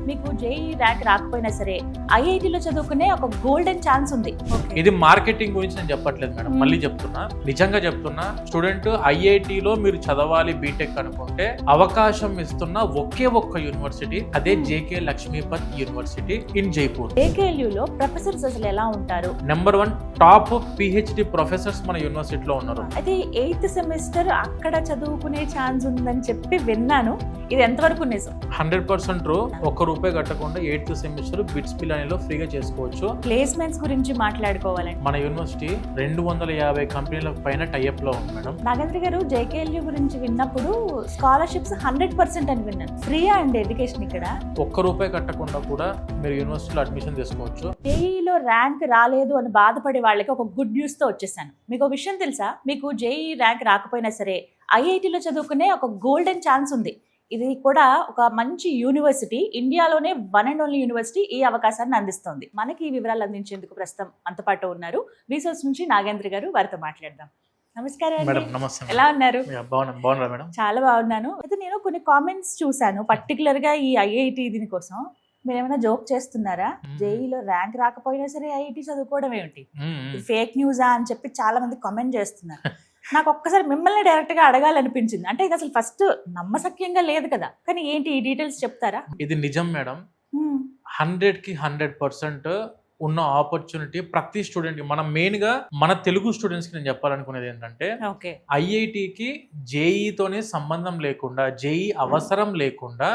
మీకు JEE rank రాకపోయినా సరే ఐఐటీలో చదువుకునే ఒక గోల్డెన్ ఛాన్స్ ఉంది. ఇది మార్కెటింగ్ గురించి నేను చెప్పట్లేదు మేడం, మళ్ళీ చెప్తున్నా, నిజంగా చెప్తున్నా. స్టూడెంట్ ఐఐటీలో మీరు చదవాలి బీటెక్ అనుకుంటే అవకాశం ఇస్తున్న ఒకే ఒక్క యూనివర్సిటీ, అదే JK Lakshmipat University in Jaipur. జేకేఎల్యూలో ప్రొఫెసర్స్ అసలు ఎలా ఉంటారు? నెంబర్ 1 టాప్ పిహెచ్డి ప్రొఫెసర్స్ మన యూనివర్సిటీలో ఉన్నారు. అయితే 8th సెమిస్టర్ అక్కడ చదువుకునే ఛాన్స్ ఉందని చెప్పి విన్నాను, ఇది ఎంతవరకు నిజం? 100% ట్రూ. ₹1 కట్టకుండా 8th సెమిస్టర్ బిట్స్ పిలానీలో ఫ్రీగా చేసుకోవచ్చు. ప్లేస్మెంట్స్ గురించి మాట్లాడుకోవాలంటే మన యూనివర్సిటీ 250 కంపెనీల పైన టైఅప్ లో ఉంది మేడం. నాగేంద్ర గారు, జేకేఎల్యూ గురించి విన్నప్పుడు స్కాలర్షిప్స్ 100% అని విన్నాను. ఫ్రీయా అండి ఎడ్యుకేషన్ ఇక్కడ? ₹1 కట్టకుండా కూడా మీరు యూనివర్సిటీలో అడ్మిషన్ తీసుకోవచ్చు. జేఈలో ర్యాంక్ రాలేదు అని బాధపడే వాళ్ళకి ఒక గుడ్ న్యూస్ తో వచ్చేసాను. మీకు ఒక విషయం తెలుసా? మీకు జేఈ ర్యాంక్ రాకపోయినా సరే ఐఐటీలో చదువుకునే ఒక గోల్డెన్ ఛాన్స్ ఉంది. ఇది కూడా ఒక మంచి యూనివర్సిటీ, ఇండియాలోనే వన్ అండ్ ఓన్లీ యూనివర్సిటీ ఈ అవకాశాన్ని అందిస్తోంది. మనకి ఈ వివరాలు అందించేందుకు ప్రస్తుతం అంతపాటు ఉన్నారు రీసోర్స్ నుంచి నాగేంద్ర గారు. వారితో మాట్లాడదాం. నమస్కారం మేడం. నమస్తే. ఎలా ఉన్నారు? బాగున్నారా మేడం? చాలా బాగున్నాను. అయితే నేను కొన్ని కామెంట్స్ చూసాను, పర్టికులర్ గా ఈ ఐఐటి దీనికోసం. మీరు ఏమైనా జోక్ చేస్తున్నారా? జేఈలో ర్యాంక్ రాకపోయినా సరే ఐఐటి చదువుకోవడం ఏమిటి, ఫేక్ న్యూసా అని చెప్పి చాలా మంది కామెంట్ చేస్తున్నారు. నాకు ఒక్కసారి మిమ్మల్ని డైరెక్ట్ గా అడగాలనిపించింది. అంటే ఇది అసలు ఫస్ట్ నమ్మశక్యంగా లేదు కదా, కానీ ఏంటి ఈ డీటెయిల్స్ చెప్తారా? ఇది నిజం మేడం. 100కి 100% ఉన్న ఆపర్చునిటీ ప్రతి స్టూడెంట్ కి. మనం మెయిన్ గా మన తెలుగు స్టూడెంట్స్ కి నేను చెప్పాలనుకునేది ఏంటంటే, ఐఐటికి జేఈతోనే సంబంధం లేకుండా, జేఈ అవసరం లేకుండా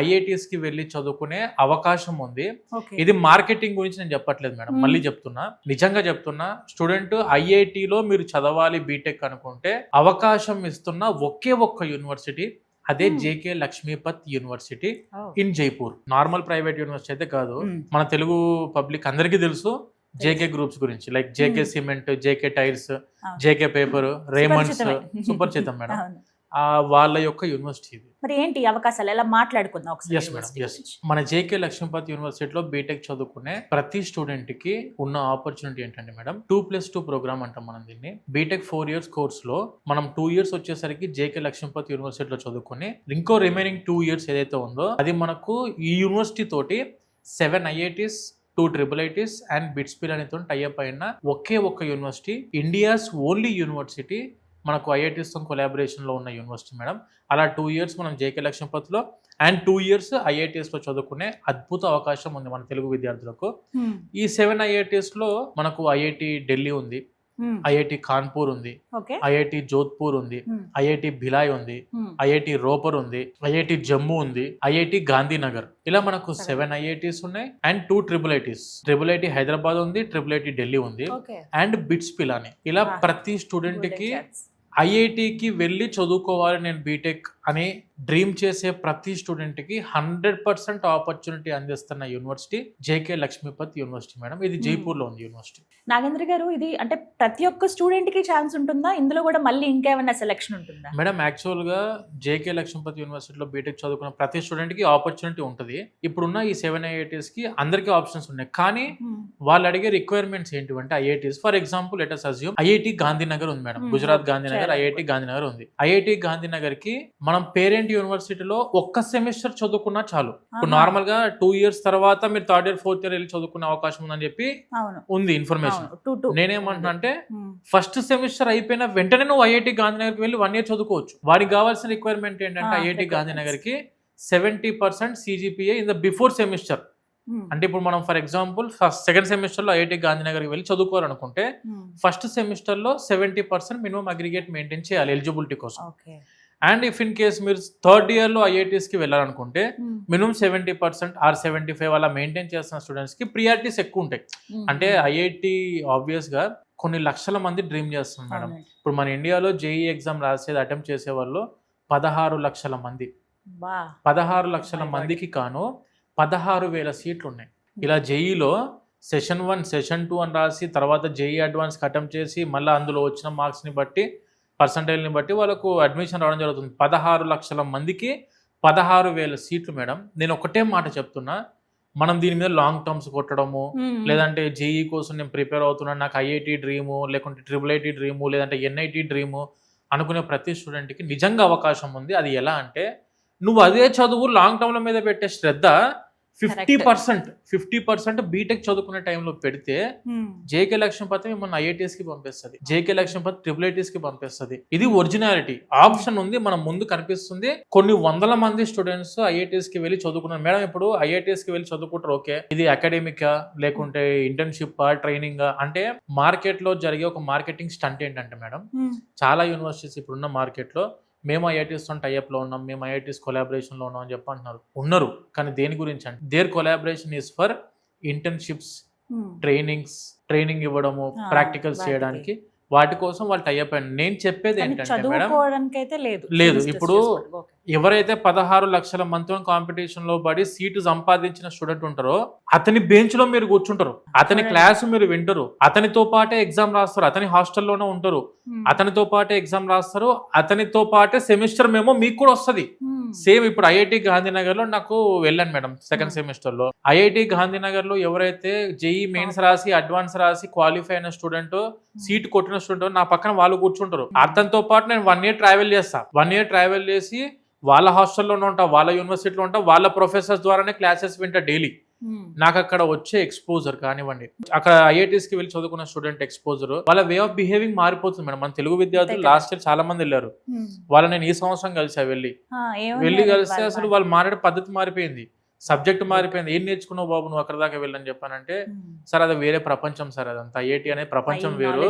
ఐఐటీస్ కి వెళ్ళి చదువుకునే అవకాశం ఉంది. ఇది మార్కెటింగ్ గురించి నేను చెప్పట్లేదు మేడం, మళ్ళీ చెప్తున్నా, నిజంగా చెప్తున్నా. స్టూడెంట్ ఐఐటిలో మీరు చదవాలి బీటెక్ అనుకుంటే అవకాశం ఇస్తున్న ఒకే ఒక్క యూనివర్సిటీ, అదే JK Lakshmipat University in Jaipur. Normal private university అయితే కాదు. మన తెలుగు పబ్లిక్ అందరికీ తెలుసు జేకే గ్రూప్స్ గురించి, like JK Cement, JK Tiles, JK Paper, Raymonds, సుపరిచితం మేడం. వాళ్ళ యొక్క యూనివర్సిటీ ఇది. మరి ఏంటి అవకాశాలు, ఎలా మాట్లాడుకుందాం ఒకసారి? Yes madam, yes. మన జేకే లక్ష్మీపత్ యూనివర్సిటీలో బీటెక్ చదువుకునే ప్రతి స్టూడెంట్ కి ఉన్న ఆపర్చునిటీ ఏంటంటే మేడం, 2+2 ప్రోగ్రామ్ అంటాం మనం దీన్ని. బీటెక్ 4 years కోర్స్ లో మనం 2 years వచ్చేసరికి జేకే లక్ష్మీపత్ యూనివర్సిటీలో చదువుకుని, ఇంకో రిమైనింగ్ 2 years ఏదైతే ఉందో అది మనకు ఈ యూనివర్సిటీ తోటి 7 IITs, 2 IIITs అండ్ బిట్స్ పిలానీతో టైఅప్ అయిన ఒకే ఒక్క యూనివర్సిటీ, ఇండియాస్ ఓన్లీ యూనివర్సిటీ, మనకు ఐఐటీస్ తో కొలాబరేషన్ లో ఉన్న యూనివర్సిటీ మేడం. అలా 2 years మనం జేకే లక్ష్మీపత్ లో అండ్ 2 years ఐఐటీస్ లో చదువుకునే అద్భుత అవకాశం ఉంది మన తెలుగు విద్యార్థులకు. ఈ 7 IITs లో మనకు ఐఐటి ఢిల్లీ ఉంది, ఐఐటి కాన్పూర్ ఉంది, ఐఐటి జోధ్పూర్ ఉంది, ఐఐటి భిలాయ్ ఉంది, ఐఐటి రోపర్ ఉంది, ఐఐటి జమ్మూ ఉంది, ఐఐటి గాంధీనగర్. ఇలా మనకు 7 IITs ఉన్నాయి అండ్ 2 IIITs. IIIT హైదరాబాద్ ఉంది, IIIT ఢిల్లీ ఉంది అండ్ బిట్స్ పిలానీ. ఇలా ప్రతి స్టూడెంట్ కి ఐఐటికి వెళ్ళి చదువుకోవాలి నేను బీటెక్ అని డ్రీమ్ చేసే ప్రతి స్టూడెంట్ కి 100% ఆపర్చునిటీ అందిస్తున్న university JK Lakshmipat university madam. ఇది జైపూర్ లో ఉంది యూనివర్సిటీ. నాగేంద్ర గారు, ఇది అంటే ప్రతి ఒక్క స్టూడెంట్ కి ఛాన్స్ ఉంటుందా? ఇందులో కూడా మళ్ళీ ఇంకేమైనా సెలెక్షన్ ఉంటుందా? మేడం, యాక్చువల్ గా జేకే లక్ష్మీపత్ యూనివర్సిటీలో బీటెక్ చదువుకున్న ప్రతి స్టూడెంట్ కి ఆపర్చునిటీ ఉంటుంది. ఇప్పుడున్న ఈ 7 IITs కి అందరికీ ఆప్షన్స్ ఉన్నాయి, కానీ వాళ్ళు అడిగే రిక్వైర్మెంట్స్ ఏంటివంటే IITs. For example let us assume IIT Gandhinagar ఉంది మేడం, గుజరాత్ గాంధీనగర్ ఐఐటి గాంధీనగర్ ఉంది. ఐఐటి గాంధీనగర్ కి మనం పేరెంట్ యూనివర్సిటీలో ఒక్క సెమిస్టర్ చదువుకున్నా చాలు. ఇప్పుడు నార్మల్ గా 2 years తర్వాత మీరు 3rd year 4th year వెళ్ళి చదువుకునే అవకాశం ఉందని చెప్పి ఉంది ఇన్ఫర్మేషన్. నేనేమంటున్నా అంటే, ఫస్ట్ సెమిస్టర్ అయిపోయిన వెంటనే నువ్వు ఐఐటి గాంధీనగర్ వెళ్ళి 1 year చదువుకోవచ్చు. వారికి కావాల్సిన రిక్వైర్మెంట్ ఏంటంటే ఐఐటి గాంధీనగర్ కి 70% CGPA in the before semester. అంటే ఇప్పుడు మనం ఫర్ ఎగ్జాంపుల్ సెకండ్ సెమిస్టర్ లో ఐఐటి గాంధీనగర్ వెళ్ళి చదువుకోవాలనుకుంటే ఫస్ట్ సెమిస్టర్ లో 70% మినిమం అగ్రిగేట్ మెయింటైన్ చేయాలి ఎలిజిబిలిటీ కోసం. అండ్ ఇఫ్ ఇన్ కేస్ మీరు 3rd year లో ఐఐటీస్ కి వెళ్ళాలనుకుంటే మినిమం 70% ఆర్ 75 అలా మెయింటైన్ చేస్తున్న స్టూడెంట్స్ కి ప్రియారిటీస్ ఎక్కువ ఉంటాయి. అంటే ఐఐటి ఆబ్వియస్ గా కొన్ని లక్షల మంది డ్రీమ్ చేస్తుంది మేడం. ఇప్పుడు మన ఇండియాలో జేఈ ఎగ్జామ్ రాసేది అటెంప్ట్ చేసే వాళ్ళు 16 లక్షల మంది. 16 లక్షల మందికి కాను 16,000 సీట్లు ఉన్నాయి. ఇలా జేఈలో సెషన్ 1, సెషన్ 2 అని రాసి తర్వాత జేఈ అడ్వాన్స్ అటెంప్ట్ చేసి మళ్ళీ అందులో వచ్చిన మార్క్స్ ని బట్టి, పర్సంటేజ్ని బట్టి వాళ్ళకు అడ్మిషన్ రావడం జరుగుతుంది. 16 లక్షల మందికి 16,000 సీట్లు మేడం. నేను ఒకటే మాట చెప్తున్నా, మనం దీని మీద లాంగ్ టర్మ్స్ కొట్టడము, లేదంటే జేఈ కోసం నేను ప్రిపేర్ అవుతున్నాను, నాకు ఐఐటి డ్రీము, లేకుంటే IIIT డ్రీము, లేదంటే NIT డ్రీము అనుకునే ప్రతి స్టూడెంట్కి నిజంగా అవకాశం ఉంది. అది ఎలా అంటే, నువ్వు అదే చదువు లాంగ్ టర్మ్ల మీద పెట్టే శ్రద్ధ 50% బీటెక్ చదువుకునే టైంలో పెడితే జేకే లక్ష్మీపతి మిమ్మల్ని ఐఐటీఎస్ కి పంపిస్తుంది, జేకే లక్ష్మీపతి ట్రిపుల్ కి పంపిస్తుంది. ఇది ఒరిజినాలిటీ. ఆప్షన్ ఉంది, మనం ముందు కనిపిస్తుంది. కొన్ని వందల మంది స్టూడెంట్స్ ఐఐటీఎస్ కి వెళ్ళి చదువుకున్నారు. మేడం ఇప్పుడు ఐఐటీఎస్ కి వెళ్ళి చదువుకుంటారు, ఓకే ఇది అకాడమికా లేకుంటే ఇంటర్న్షిప్ ట్రైనింగ్ అంటే మార్కెట్ లో జరిగే ఒక మార్కెటింగ్ స్టంట్ ఏంటంటే మేడం, చాలా యూనివర్సిటీస్ ఇప్పుడున్న మార్కెట్ లో మేము ఐఐటీస్ తో టైఅప్ లో ఉన్నాం, మేము ఐఐటీస్ కొలాబరేషన్ లో ఉన్నాం అని చెప్పి అంటున్నారు. ఉన్నారు, కానీ దేని గురించి అంటే there collaboration is for internships, training ఇవ్వడము, ప్రాక్టికల్స్ చేయడానికి, వాటి కోసం వాళ్ళు టైఅప్ అయ్యారు. నేను చెప్పేది ఏంటంటే మేడం లేదు, ఇప్పుడు ఎవరైతే 16 లక్షల మందితో కాంపిటీషన్ లో పడి సీటు సంపాదించిన స్టూడెంట్ ఉంటారో అతని బెంచ్ లో మీరు కూర్చుంటారు, అతని క్లాస్ మీరు వింటారు, అతనితో పాటే ఎగ్జామ్ రాస్తారు, అతని హాస్టల్లోనే ఉంటారు, అతనితో పాటే ఎగ్జామ్ రాస్తారు, అతనితో పాటే సెమిస్టర్ మేమో మీకు కూడా వస్తుంది. సేమ్ ఇప్పుడు ఐఐటి గాంధీనగర్ లో నాకు వెళ్ళాను మేడం సెకండ్ సెమిస్టర్ లో. ఐఐటి గాంధీనగర్ లో ఎవరైతే జేఈ మెయిన్స్ రాసి అడ్వాన్స్ రాసి క్వాలిఫై అయిన స్టూడెంట్, సీట్ కొట్టిన స్టూడెంట్ నా పక్కన వాళ్ళు కూర్చుంటారు. అతనితో పాటు నేను 1 year ట్రావెల్ చేస్తా. 1 year ట్రావెల్ చేసి వాళ్ళ హాస్టల్లోనే ఉంటా, వాళ్ళ యూనివర్సిటీలో ఉంటా, వాళ్ళ ప్రొఫెసర్స్ ద్వారానే క్లాసెస్ వింటా డైలీ. నాకు అక్కడ వచ్చే ఎక్స్పోజర్ కానివ్వండి, అక్కడ ఐఐటీస్ కి వెళ్ళి చదువుకున్న స్టూడెంట్ ఎక్స్పోజర్, వాళ్ళ వే ఆఫ్ బిహేవింగ్ మారిపోతుంది మేడం. మన తెలుగు విద్యార్థులు లాస్ట్ ఇయర్ చాలా మంది వెళ్ళారు, వాళ్ళని నేను ఈ సంవత్సరం కలిసా, వెళ్ళి కలిస్తే అసలు వాళ్ళు మాట్లాడే పద్ధతి మారిపోయింది, సబ్జెక్ట్ మారిపోయింది. ఏం నేర్చుకున్నావు బాబు నువ్వు అక్కడ దాకా వెళ్ళని చెప్పానంటే, సార్ అది వేరే ప్రపంచం సార్, అదంతా ఐఐటి అనే ప్రపంచం వేరు,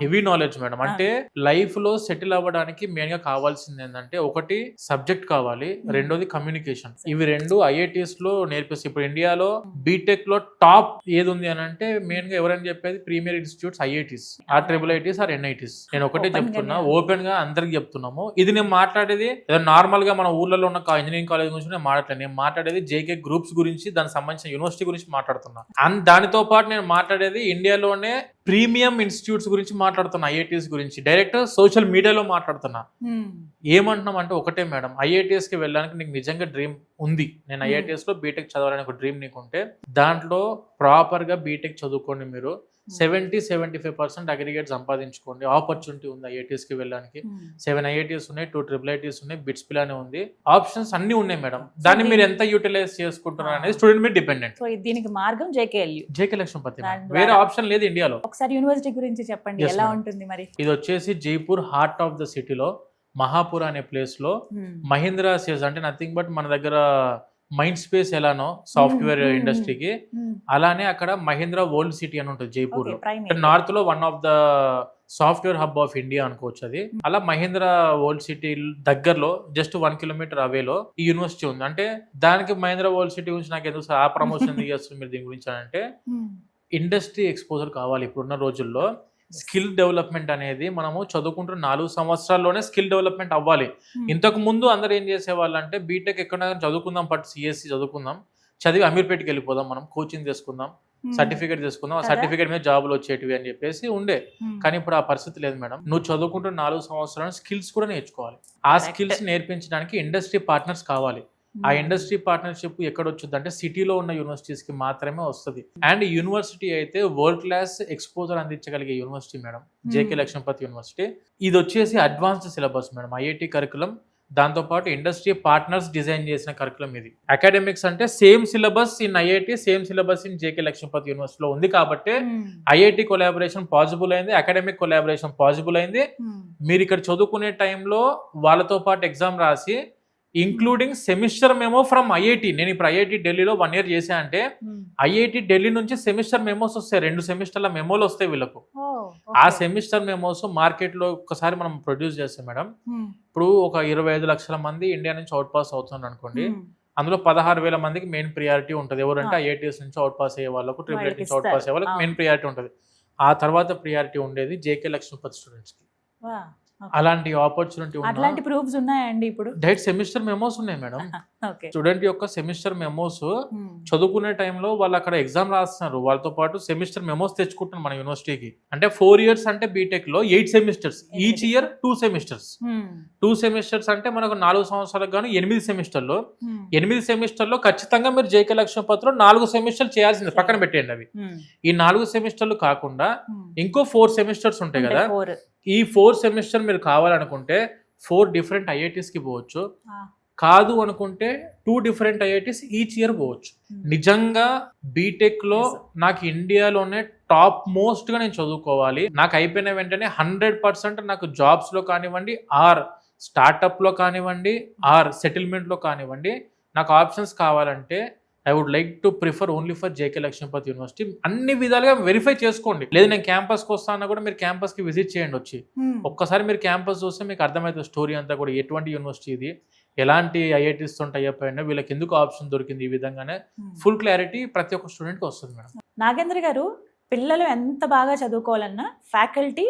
హెవీ నాలెడ్జ్ మేడం. అంటే లైఫ్ లో సెటిల్ అవ్వడానికి మెయిన్ గా కావాల్సింది ఏంటంటే, ఒకటి సబ్జెక్ట్ కావాలి, రెండోది కమ్యూనికేషన్. ఇవి రెండు ఐఐటీస్ లో నేర్పిస్తాయి. ఇప్పుడు ఇండియాలో బీటెక్ లో టాప్ ఏది ఉంది అని అంటే మెయిన్ గా ఎవరైనా చెప్పేది premier institutes IITs, triple ITs, NITs. నేను ఒకటే చెప్తున్నా, ఓపెన్ గా అందరికి చెప్తున్నాము. ఇది నేను మాట్లాడేది ఏదో నార్మల్ గా మన ఊర్లలో ఉన్న ఇంజనీరింగ్ కాలేజ్ గురించి నేను మాట్లాడలేదు, నేను మాట్లాడేది జేకే గ్రూప్స్ గురించి, దానికి సంబంధించిన యూనివర్సిటీ గురించి మాట్లాడుతున్నా. అండ్ దానితో పాటు నేను మాట్లాడేది ఇండియాలోనే ప్రీమియం ఇన్స్టిట్యూట్స్ గురించి మాట్లాడుతున్నా, ఐఐటీస్ గురించి డైరెక్ట్ సోషల్ మీడియాలో మాట్లాడుతున్నా. ఏమంటున్నాం అంటే ఒకటే మేడం, ఐఐటీఎస్ కి వెళ్ళడానికి నీకు నిజంగా డ్రీమ్ ఉంది, నేను ఐఐటీఎస్ లో బీటెక్ చదవాలని ఒక డ్రీమ్ నీకుంటే దాంట్లో ప్రాపర్ గా బీటెక్ చదువుకోండి. మీరు 70-75% అగ్రిగేట్ సంపాదించుకోండి. ఆపర్చునిటీ ఉంది ఐఐటీస్ కి వెళ్ళడానికి. 7 ఐఐటీస్ ఉన్నాయి, 2 ట్రిపుల్ ఐటీస్ ఉన్నాయి, బిట్స్ పిలానే ఉంది, ఆప్షన్స్ అన్ని ఉన్నాయి మేడం. దాన్ని మీరు ఎంత యూటిలైజ్ చేసుకుంటున్నారు అనేది స్టూడెంట్ మీద డిపెండెంట్. సో దీనికి మార్గం జేకే లక్ష్మీపతి, వేరే ఆప్షన్ లేదు ఇండియాలో. ఒకసారి యూనివర్సిటీ గురించి చెప్పండి, ఎలా ఉంటుంది మరి? ఇది వచ్చేసి జైపూర్ హార్ట్ ఆఫ్ ద సిటీలో మహాపూర్ అనే ప్లేస్ లో మహీంద్రా సేజ్, అంటే నథింగ్ బట్ మన దగ్గర మైండ్ స్పేస్ ఎలానో సాఫ్ట్వేర్ ఇండస్ట్రీకి, అలానే అక్కడ మహీంద్రా వరల్డ్ సిటీ అని ఉంటుంది జైపూర్ లో. నార్త్ లో one of the software hub of India అనుకోవచ్చు అది. అలా మహీంద్రా వరల్డ్ సిటీ దగ్గరలో జస్ట్ 1 kilometer అవేలో ఈ యూనివర్సిటీ ఉంది. అంటే దానికి మహీంద్రా వరల్డ్ సిటీ గురించి నాకు ఎందుకు ఆ ప్రమోషన్ చేస్తుంది మీరు దీని గురించి అంటే, ఇండస్ట్రీ ఎక్స్పోజర్ కావాలి. ఇప్పుడున్న రోజుల్లో స్కిల్ డెవలప్మెంట్ అనేది మనము చదువుకుంటున్న 4 సంవత్సరాల్లోనే స్కిల్ డెవలప్మెంట్ అవ్వాలి. ఇంతకు ముందు అందరు ఏం చేసేవాళ్ళు అంటే, బీటెక్ ఎక్కడ చదువుకుందాం, పట్టు సిఎస్సి చదువుకుందాం, చదివి అమీర్పేటకి వెళ్ళిపోదాం, మనం కోచింగ్ తీసుకుందాం, సర్టిఫికేట్ తీసుకుందాం, ఆ సర్టిఫికేట్ మీద జాబులు వచ్చేటివి అని చెప్పేసి ఉండే. కానీ ఇప్పుడు ఆ పరిస్థితి లేదు మేడం. నువ్వు చదువుకుంటున్న 4 సంవత్సరాలు స్కిల్స్ కూడా నేర్చుకోవాలి. ఆ స్కిల్స్ నేర్పించడానికి ఇండస్ట్రీ పార్ట్నర్స్ కావాలి. ఆ ఇండస్ట్రీ పార్ట్నర్షిప్ ఎక్కడ వచ్చింది అంటే, సిటీలో ఉన్న యూనివర్సిటీస్ కి మాత్రమే వస్తుంది. అండ్ యూనివర్సిటీ అయితే వరల్డ్ క్లాస్ ఎక్స్పోజర్ అందించగలిగే university madam JK Lakshmipati University. ఇది వచ్చేసి advanced syllabus madam, IIT curriculum, దాంతో పాటు ఇండస్ట్రీ పార్ట్నర్స్ డిజైన్ చేసిన కరికులం ఇది. అకాడమిక్స్ అంటే same syllabus in IIT, same syllabus in JK Lakshmipati యూనివర్సిటీలో ఉంది కాబట్టి ఐఐటి కొలాబరేషన్ పాసిబుల్ అయింది, అకాడమిక్ కొలాబరేషన్ పాసిబుల్ అయింది. మీరు ఇక్కడ చదువుకునే టైంలో వాళ్ళతో పాటు ఎగ్జామ్ రాసి, including semester memo from IIT. నేను ఇప్పుడు ఐఐటి ఢిల్లీలో 1 year చేశా అంటే, ఐఐటి ఢిల్లీ నుంచి సెమిస్టర్ మెమోస్ వస్తాయి, 2 సెమిస్టర్ల మెమోలు వస్తాయి వీళ్ళకు. ఆ సెమిస్టర్ మెమోస్ మార్కెట్ లో ఒక్కసారి మనం ప్రొడ్యూస్ చేస్తాం మేడం. ఇప్పుడు ఒక 25 లక్షల మంది ఇండియా నుంచి అవుట్ పాస్ అవుతున్నారు అనుకోండి, అందులో 16,000 మందికి మెయిన్ ప్రియారిటీ ఉంటుంది. ఎవరంటే ఐఐటీఎస్ నుంచి అవుట్ పాస్ అయ్యే వాళ్ళకు, ట్రిపుల్ ఐటీ నుంచి అవుట్ పాస్ అయ్యే వాళ్ళకి మెయిన్ ప్రియారిటీ ఉంటుంది. ఆ తర్వాత ప్రియారిటీ ఉండేది జేకే లక్ష్మీపతి స్టూడెంట్స్ కి. అలాంటి ఆపర్చునిటీ, అట్లాంటి ప్రూఫ్స్ ఉన్నాయండి ఇప్పుడు? డైరెక్ట్ సెమిస్టర్ మెమోస్ ఉన్నాయి మేడం. స్టూడెంట్ యొక్క సెమిస్టర్ మెమోస్ చదువుకునే టైంలో వాళ్ళు అక్కడ ఎగ్జామ్ రాస్తున్నారు, వాళ్ళతో పాటు సెమిస్టర్ మెమోస్ తెచ్చుకుంటున్నారు మన యూనివర్సిటీకి. అంటే 4 years అంటే బీటెక్ లో 8 semesters, each year 2 semesters. 2 semesters అంటే మనకు 4 సంవత్సరాలకు గాను 8 సెమిస్టర్లు. 8 సెమిస్టర్లో ఖచ్చితంగా మీరు జేకే లక్ష్మీపతిలో 4 సెమిస్టర్లు చేయాల్సింది, పక్కన పెట్టేయండి అవి. ఈ 4 సెమిస్టర్లు కాకుండా ఇంకో 4 సెమిస్టర్స్ ఉంటాయి కదా. ఈ 4 సెమిస్టర్ మీరు కావాలనుకుంటే 4 different ఐఐటీస్ కి పోవచ్చు, కాదు అనుకుంటే 2 డిఫరెంట్ ఐఐటీస్ ఈచ్ ఇయర్ పోవచ్చు. నిజంగా బీటెక్ లో నాకు ఇండియాలోనే టాప్ మోస్ట్ గా నేను చదువుకోవాలి, నాకు అయిపోయిన వెంటనే 100% నాకు జాబ్స్ లో కానివ్వండి, ఆర్ స్టార్ట్అప్ లో కానివ్వండి, ఆర్ సెటిల్మెంట్ లో కానివ్వండి, నాకు ఆప్షన్స్ కావాలంటే I would like to prefer only for JK Lakshmipati university. అన్ని విధాలుగా వెరిఫై చేసుకోండి. లేదు నేను క్యాంపస్కి వస్తానా కూడా మీరు క్యాంపస్కి విజిట్ చేయండి వచ్చి. ఒక్కసారి మీరు క్యాంపస్ చూస్తే మీకు అర్థమవుతుంది స్టోరీ అంతా కూడా, ఎటువంటి యూనివర్సిటీ ఇది, ఎలాంటి ఐఐటీస్ తో టైఅప్ అయినా, వీళ్ళకి ఎందుకు ఆప్షన్ దొరికింది, ఈ విధంగానే ఫుల్ క్లారిటీ ప్రతి ఒక్క స్టూడెంట్కి వస్తుంది మేడం. నాగేంద్ర గారు, పిల్లలు ఎంత బాగా చదువుకోవాలన్నా faculty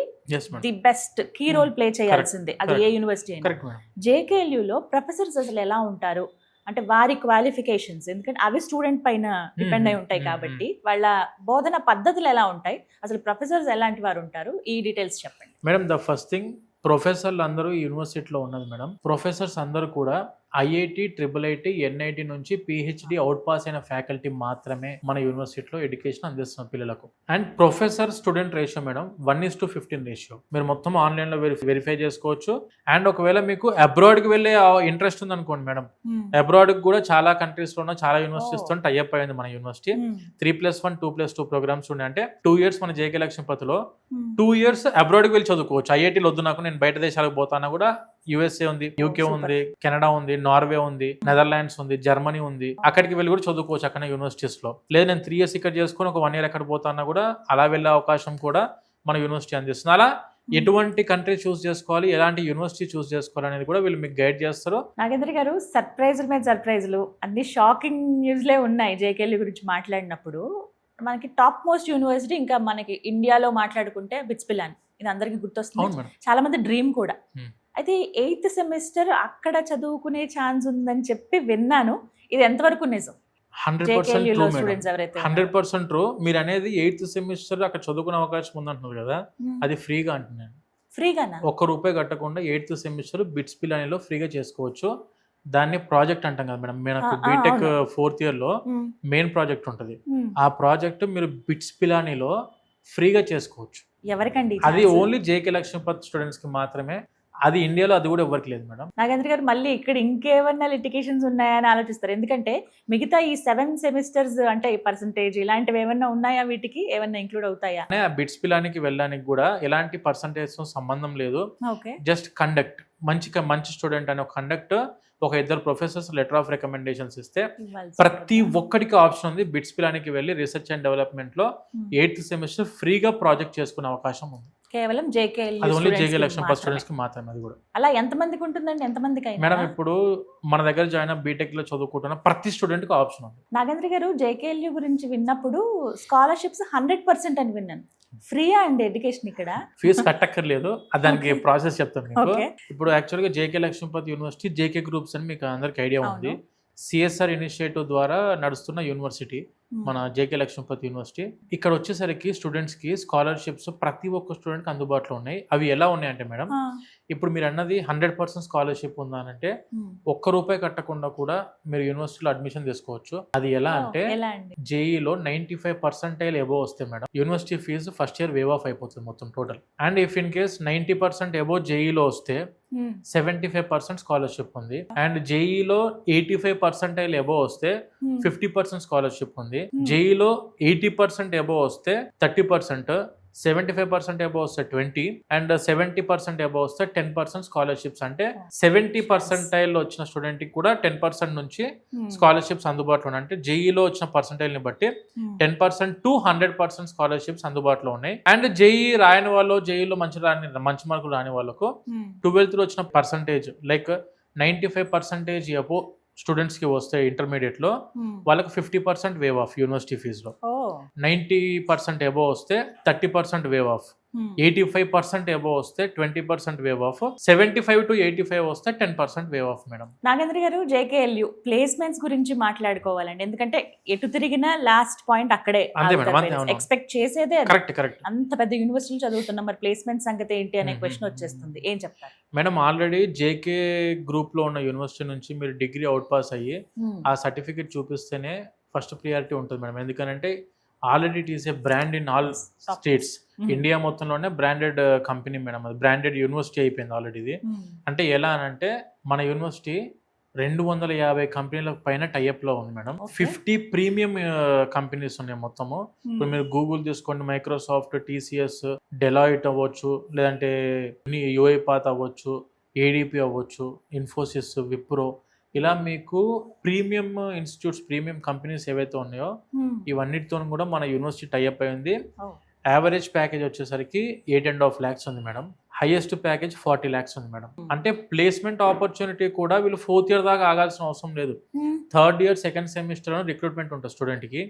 the best key role play చేయాల్సిందే, అది ఏ యూనివర్సిటీ అయినా. జేకేఎల్యూలో ప్రొఫెసర్స్ అసలు ఎలా ఉంటారు అంటే వారి క్వాలిఫికేషన్స్, ఎందుకంటే అవి స్టూడెంట్ పైన డిపెండ్ అయి ఉంటాయి కాబట్టి వాళ్ళ బోధన పద్ధతులు ఎలా ఉంటాయి, అసలు ప్రొఫెసర్స్ ఎలాంటి వారు ఉంటారు, ఈ డీటెయిల్స్ చెప్పండి మేడం. ద ఫస్ట్ థింగ్, ప్రొఫెసర్లు అందరూ యూనివర్సిటీలో ఉన్నది మేడం. ప్రొఫెసర్స్ అందరూ కూడా ఐఐటి, IIIT, NIT నుంచి PhD అవుట్ పాస్ అయిన ఫ్యాకల్టీ మాత్రమే మన యూనివర్సిటీలో ఎడ్యుకేషన్ అందిస్తున్న పిల్లలకు. And professor student ratio madam 1:15 ratio. మీరు మొత్తం ఆన్లైన్ లో వెరిఫై చేసుకోవచ్చు. అండ్ ఒకవేళ మీకు అబ్రాడ్ కి వెళ్ళే ఇంట్రెస్ట్ ఉంది అనుకోండి మేడం, అబ్రాడ్ కి కూడా చాలా కంట్రీస్ లోనూ చాలా యూనివర్సిటీస్ తో టైఅప్ అయింది మన యూనివర్సిటీ. 3+1, 2+2 ప్రోగ్రామ్స్ ఉన్నాయి. అంటే 2 years మన జేకే లక్ష్మీపతిలో 2 years అబ్రాడ్ కి వెళ్ళి చదువుకోవచ్చు. ఐఐటీలో వద్దు నాకు, నేను బయట దేశాలకు పోతానా కూడా USA ఉంది, UK ఉంది, కెనడా ఉంది, నార్వే ఉంది, నెదర్లాండ్స్ ఉంది, జర్మనీ ఉంది, అక్కడికి వెళ్ళి కూడా చదువుకోవచ్చు అక్కడ యూనివర్సిటీస్ లో. లేదు నేను 3 years ఇక్కడ చేసుకుని ఒక 1 year అక్కడ పోతానా కూడా అలా వెళ్ళే అవకాశం కూడా మన యూనివర్సిటీ అందిస్తుంది. అలా ఎటువంటి కంట్రీ చూస్ చేసుకోవాలి, ఎలాంటి యూనివర్సిటీ చూస్ చేసుకోవాలి అనేది కూడా వీళ్ళు మీకు గైడ్ చేస్తారు. నాగేంద్ర గారు, సర్ప్రైజుల మీద సర్ప్రైజులు, అన్ని షాకింగ్ న్యూస్లే ఉన్నాయి జేకేఎల్యూ గురించి మాట్లాడినప్పుడు. మనకి టాప్ మోస్ట్ యూనివర్సిటీ ఇంకా మనకి ఇండియాలో మాట్లాడుకుంటే బిట్స్ పిలాని, ఇది అందరికీ గుర్తొస్తుంది, చాలా మంది డ్రీమ్ కూడా. అయితే 8th సెమిస్టర్ అక్కడ చదువుకునే ఛాన్స్ ఉందని చెప్పి విన్నాను, ఇది ఎంతవరకు నిజం? 100% ట్రూ. మీరు అనేది 8th సెమిస్టర్ అక్కడ చదువుకునే అవకాశం ఉందంటున్నారు కదా, అది ఫ్రీగా అంటున్నాను. ఫ్రీగానా? ₹1 కట్టకుండా 8th సెమిస్టర్ బిట్స్ పిలానీలో ఫ్రీగా చేసుకోవచ్చు. దాన్ని ప్రాజెక్ట్ అంటాం కదా మేడం. మనకు బీటెక్ 4th year లో మెయిన్ ప్రాజెక్ట్ ఉంటుంది. ఆ ప్రాజెక్ట్ మీరు బిట్స్ పిలానీలో ఫ్రీగా చేసుకోవచ్చు. ఎవరికండి? అది ఓన్లీ జేకే లక్ష్మీపతి స్టూడెంట్స్ కి మాత్రమే. అది ఇండియాలో అది కూడా ఎవరికి లేదు మేడం. నాగేంద్ర గారు, మళ్ళీ ఇక్కడ ఇంకేమన్నా లిటిగేషన్స్ ఉన్నాయని ఆలోచిస్తారు, ఎందుకంటే మిగతా ఈ 7 సెమిస్టర్స్ అంటే పర్సంటేజ్ ఇలాంటివి ఏమన్నా ఉన్నాయా, వీటికి ఏమన్నా ఇంక్లూడ్ అవుతాయా? బిట్స్ పిలానికి వెళ్ళడానికి కూడా ఎలాంటి పర్సంటేజ్ సంబంధం లేదు. జస్ట్ కండక్ట్, మంచి స్టూడెంట్ అనే కండక్ట్, ఒక 2 ప్రొఫెసర్స్ లెటర్ ఆఫ్ రికమెండేషన్స్ ఇస్తే ప్రతి ఒక్కడికి ఆప్షన్ ఉంది. బిట్స్ పిలానికి వెళ్ళి రీసెర్చ్ అండ్ డెవలప్మెంట్ లో 8th సెమిస్టర్ ఫ్రీగా ప్రాజెక్ట్ చేసుకునే అవకాశం ఉంది. కేవలం జేకేఎల్యూ లక్ష్మీపతి స్టూడెంట్స్ కి మాత్రమే. అది కూడా అలా ఎంతమందికి ఉంటుందండి? ఎంతమందికి మేడం? ఇప్పుడు మన దగ్గర జాయిన్ బీటెక్ లో చదువుకుంటున్న ప్రతి స్టూడెంట్ కి ఆప్షన్ ఉంది. నాగేంద్ర గారు, జేకేఎల్యూ గురించి విన్నప్పుడు స్కాలర్షిప్స్ 100% అని విన్నాను. ఫ్రీయా అండి ఎడ్యుకేషన్ ఇక్కడ? ఫీజు కట్టక్కర్లేదు, దానికి ప్రాసెస్ చెప్తాను మీకు. ఇప్పుడు యాక్చువల్గా జేకే లక్ష్మీపతి యూనివర్సిటీ జేకే గ్రూప్స్ అని మీకు అందరికి ఐడియా ఉంది. CSR ఇనిషియేటివ్ ద్వారా నడుస్తున్న యూనివర్సిటీ మన జేకే లక్ష్మీపతి యూనివర్సిటీ. ఇక్కడ వచ్చేసరికి స్టూడెంట్స్ కి స్కాలర్షిప్స్ ప్రతి ఒక్క స్టూడెంట్ కి అందుబాటులో ఉన్నాయి. అవి ఎలా ఉన్నాయంటే మేడం, ఇప్పుడు మీరు అన్నది 100% స్కాలర్షిప్ ఉందానంటే ₹1 కట్టకుండా కూడా మీరు యూనివర్సిటీలో అడ్మిషన్ తీసుకోవచ్చు. అది ఎలా అంటే, జేఈలో 95% ఎబోవ్ వస్తే madam university fee first year waive off అయిపోతుంది మొత్తం total. And if in case 90% above జేఈలో వస్తే 75% స్కాలర్షిప్ ఉంది. అండ్ జేఈలో 85% ఎబోవ్ వస్తే 50% స్కాలర్షిప్ ఉంది. జేఈలో 80% ఎబోవ్ వస్తే 30%, 75% అబౌవ్ వస్తే 20 అండ్ 70% అబౌవ్ వస్తే 10% స్కాలర్షిప్స్. అంటే 70% వచ్చిన స్టూడెంట్ కి కూడా 10% నుంచి స్కాలర్షిప్స్ అందుబాటులో ఉన్నాయి. అంటే జేఈలో వచ్చిన పర్సంటైల్ ని బట్టి 10% to 100% స్కాలర్షిప్స్ అందుబాటులో ఉన్నాయి. అండ్ జేఈ రాయని వాళ్ళు, జేఈలో మంచి మార్కులు రాని వాళ్ళకు 12th లో వచ్చిన పర్సంటేజ్ లైక్ 95% అబౌవ్ స్టూడెంట్స్ కి వస్తే ఇంటర్మీడియట్ లో వాళ్ళకి 50% వేవ్ ఆఫ్ యూనివర్సిటీ ఫీజులో. 90% అబోవ్ వస్తే 30% వేవ్ ఆఫ్, 85% అబోవ్ వస్తే 20% వేవ్ ఆఫ్, 75 to 85 వస్తే 10% వేవ్ ఆఫ్. మేడం నాగేంద్ర గారు, జేకేఎల్యూ ప్లేస్మెంట్స్ గురించి మాట్లాడుకోవాలండి, ఎందుకంటే ఎటు తిరిగినా లాస్ట్ పాయింట్ అక్కడే. ఎక్స్పెక్ట్ చేసేదే కరెక్ట్. అంత పెద్ద యూనివర్సిటీలు చదువుతున్నాం, మరి ప్లేస్మెంట్ సంగతి ఏంటి అనే క్వశ్చన్ వచ్చేస్తుంది. ఏం చెప్తారు మేడం? ఆల్రెడీ జేకే గ్రూప్ లో ఉన్న యూనివర్సిటీ నుంచి మీరు డిగ్రీ అవుట్ పాస్ అయ్యి ఆ సర్టిఫికేట్ చూపిస్తేనే ఫస్ట్ ప్రియారిటీ ఉంటుంది మేడం. ఎందుకంటే already it is a brand in all states. India మొత్తంలోనే బ్రాండెడ్ కంపెనీ మేడం, అది బ్రాండెడ్ యూనివర్సిటీ అయిపోయింది ఆల్రెడీ ఇది. అంటే ఎలా అనంటే మన యూనివర్సిటీ 250 కంపెనీల పైన టైఅప్ లో ఉంది మేడం. Okay. 50 ప్రీమియం కంపెనీస్ ఉన్నాయి మొత్తము. ఇప్పుడు మీరు గూగుల్ తీసుకోండి, మైక్రోసాఫ్ట్, టీసీఎస్, డెలాయిట్ అవ్వచ్చు, లేదంటే యూఐపాత్ అవ్వచ్చు, ఏడిపి అవ్వచ్చు, ఇన్ఫోసిస్, విప్రో, ఇలా మీకు ప్రీమియం ఇన్స్టిట్యూట్స్, ప్రీమియం కంపెనీస్ ఏవైతే ఉన్నాయో ఇవన్నిటితో కూడా మన యూనివర్సిటీ టైఅప్ అయింది. యావరేజ్ ప్యాకేజ్ వచ్చేసరికి 8.5 lakhs ఉంది మేడం. హైయెస్ట్ ప్యాకేజ్ 40 lakhs ఉంది మేడం. అంటే ప్లేస్మెంట్ ఆపర్చునిటీ కూడా వీళ్ళు 4th year దాకా ఆగాల్సిన అవసరం లేదు. 3rd year 2nd semester recruitment ఉంటుంది స్టూడెంట్ కి.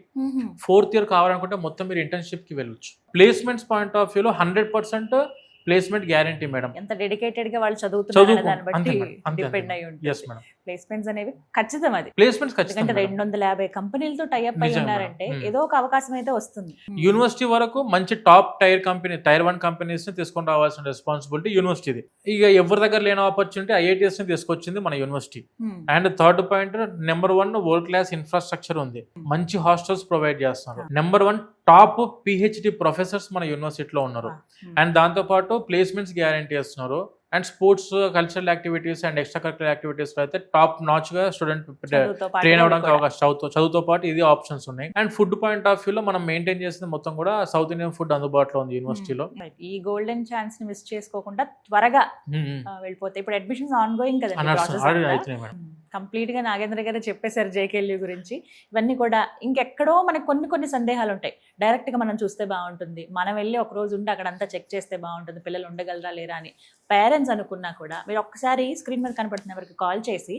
4th year కావాలనుకుంటే మొత్తం మీరు ఇంటర్న్షిప్ కి వెళ్ళొచ్చు. ప్లేస్మెంట్స్ పాయింట్ ఆఫ్ వ్యూలో 100% ప్లేస్మెంట్ గ్యారంటీ మేడం. ఎంత డెడికేటెడ్ గా వాళ్ళు చదువుతున్నారు దాన్ని బట్టి డిపెండ్ అయి yes ఉంటుంది. మేడం. ప్లేస్మెంట్స్ అనేవి ఖచ్చితం. అది ప్లేస్మెంట్స్ ఎందుకంటే ఖచ్చితంగా 250 కంపెనీలతో టైఅప్ అయి నిజం ఉన్నారంటే మేడం. ఏదో ఒక అవకాశం అయితే వస్తుంది. యూనివర్సిటీ వరకు మంచి top tier company, tier 1 companies ని తీసుకొని రావాల్సిన రెస్పాన్సిబిలిటీ యూనివర్సిటీది. ఇక ఎవరి దగ్గర లేని ఆపర్చునిటీ ఐఐటిఎస్ ని తీసుకొచ్చింది మన university. And third point, number 1 world class infrastructure ఉంది, మంచి హాస్టల్స్ ప్రొవైడ్ చేస్తున్నారు. నెంబర్ 1 టాప్ పిహెచ్డి ప్రొఫెసర్స్ మన యూనివర్సిటీలో ఉన్నారు. అండ్ దాంతో పాటు ప్లేస్మెంట్స్ గ్యారంటీ చేస్తున్నారు. And sports, cultural activities and extra curricular activities లో అయితే టాప్ నాచ్ గా స్టూడెంట్ ట్రైన్ అవడానికి అవకాశం, చదువుతో పాటు ఇది ఆప్షన్స్ ఉన్నాయి. And food point of view లో మనం మెయింటైన్ చేసింది మొత్తం కూడా సౌత్ ఇండియన్ ఫుడ్ అందుబాటులో ఉంది యూనివర్సిటీలో. ఈ గోల్డెన్ ఛాన్స్ ని మిస్ చేసుకోకుండా త్వరగా వెళ్ళిపోతే, ఇప్పుడు అడ్మిషన్స్ ఆన్ గోయింగ్ కదండి, కంప్లీట్ గా నాగేంద్ర గారు చెప్పేశారు జేకేఎల్యూ గురించి. ఇవన్నీ కూడా ఇంకెక్కడో మనకు కొన్ని సందేహాలు ఉంటాయి. డైరెక్ట్ గా మనం చూస్తే బాగుంటుంది, మనం వెళ్ళి ఒక రోజు ఉండి అక్కడ అంతా చెక్ చేస్తే బాగుంటుంది, పిల్లలు ఉండగలరా లేరా అని పేరెంట్స్ అనుకున్నా కూడా మీరు ఒక్కసారి స్క్రీన్ మీద కనపడుతున్న ఎవరికి కాల్ చేసి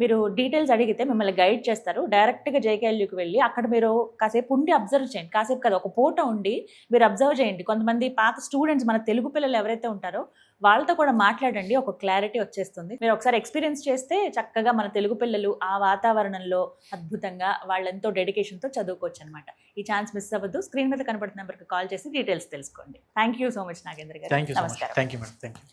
మీరు డీటెయిల్స్ అడిగితే మిమ్మల్ని గైడ్ చేస్తారు. డైరెక్ట్గా జేకేఎల్యూకి వెళ్ళి అక్కడ మీరు కాసేపు ఉండి అబ్జర్వ్ చేయండి. కాసేపు కదా, ఒక పూట ఉండి మీరు అబ్జర్వ్ చేయండి. కొంతమంది పాత స్టూడెంట్స్, మన తెలుగు పిల్లలు ఎవరైతే ఉంటారో వాళ్ళతో కూడా మాట్లాడండి, ఒక క్లారిటీ వచ్చేస్తుంది. మీరు ఒకసారి ఎక్స్పీరియన్స్ చేస్తే చక్కగా మన తెలుగు పిల్లలు ఆ వాతావరణంలో అద్భుతంగా వాళ్ళెంతో డెడికేషన్తో చదువుకోవచ్చు అనమాట. ఈ ఛాన్స్ మిస్ అవ్వద్దు. స్క్రీన్ మీద కనపడుతున్న నెంబర్కి కాల్ చేసి డీటెయిల్స్ తెలుసుకోండి. Thank you so much Nagendra garu. Thank you so much. Thank you madam. Thank you.